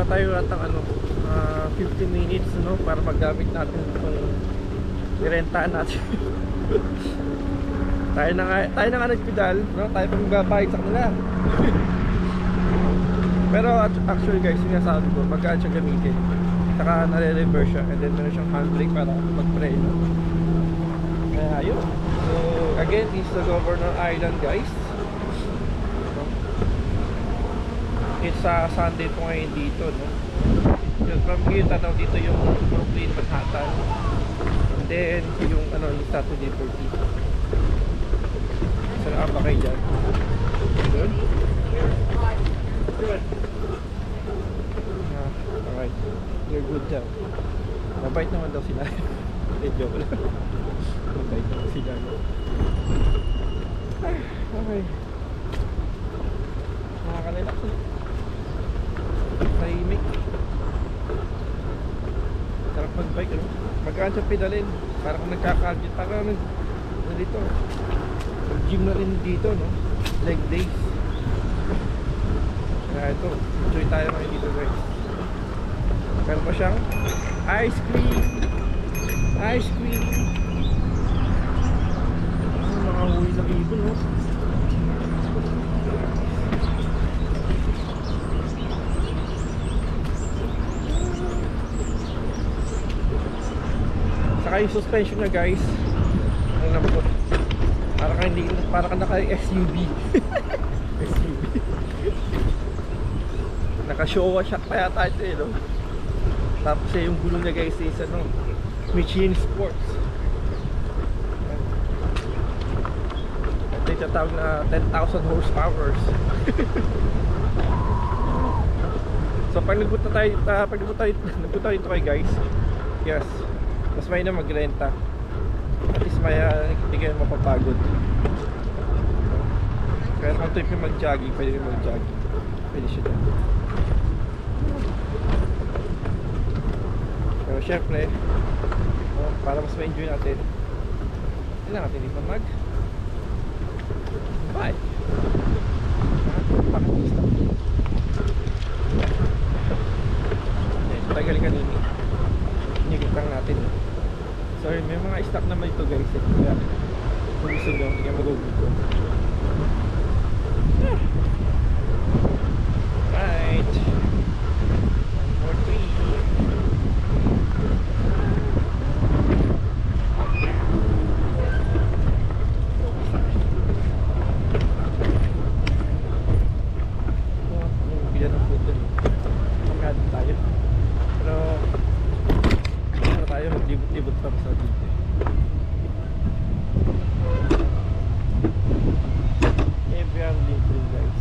tayo atang ano, 15 minutes no, para magamit natin itong nirentaan natin. tayo na nga nagpedal no, tayo pa magbabayad sa kanila. Pero actually guys, yung nasabi ko, magkaan siya gamitin, saka nare-reverse siya, and then meron siyang handbrake para mag-preno. Kaya yun. So again, this is the Governor Island guys. It's Sunday po ngayon dito no. Yun, from here tanaw dito yung Brooklyn, Manhattan, and then yung ano, yung Statue of Liberty. Saan ka pa kayo dyan? Good? Good. Alright, you're good dyan. Mabait naman daw sila. Joke lang. Mabait naman sila. Okay. Nakakalilak sila. Tahimik. Sarap mag-bike ano? Magkaan siya pedalin. Parang kung nagkakagit. Parang dito. Mag-gym na rin dito no? Leg days. Kaya ito, enjoy tayo ngayon dito guys. Meron pa siyang ice cream. Ice cream. Mga huli ng ibon no? Saka yung suspension niya guys, ang lambot. Para ka naka-SUV. SUV. Naka-Showa shock pa yata ito eh, no? Tapos yung gulong niya guys is ano, Michelin Sports. Ito yung tatawag na 10,000 horsepower. So pag nagpunta tayo dito kay guys, yes, mas may na magrenta. At least may hindi kayo mapapagod. Kaya kung trip yung mag-jogging, pwede rin mag-jogging. Pwede siya dyan. Pero syempre, para mas ma-enjoy natin, kailangan natin dito mag-bike. Pakatista. Tagal kanini. Inikot lang natin. Sorry, may mga stock naman ito guys. Kaya kung gusto nyo, hindi ka mag-google ko. Right. 1, 2, 3. Bilan ng food dun. Pagkadin tayo. Pero tayo maglibot-libot pa sa dito. Everyone libre guys.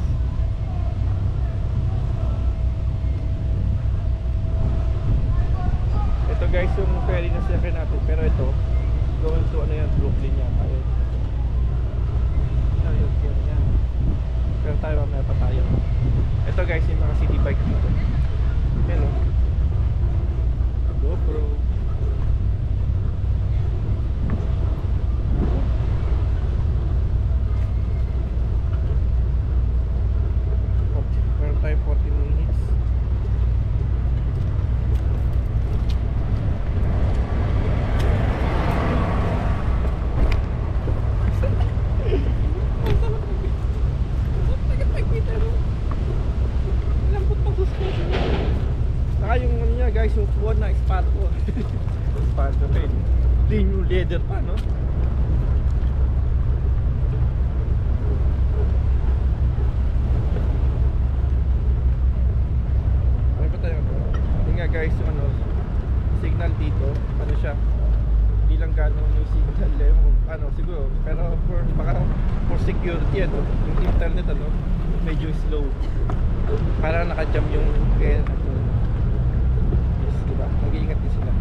Ito guys yung ferry na siyempre natin. Pero ito going to ano yan, Brooklyn yata yun. Ayun yan. Pero tayo mamaya pa tayo. Ito guys yung mga city bike dito. Yan o, GoPro. Meron tayo 14 minutes. Saka yung ano niya guys, yung suwan na spot ko. Spot ko rin. Clean yung leather pa no. Ano pa tayo? Hindi nga guys yung ano, signal dito, ano siya, hindi lang gano'n yung signal eh, ano siguro, pero baka for security ano, yung internet ano, medyo slow. Parang naka-jam yung yes, diba? Mag-iingat din sila.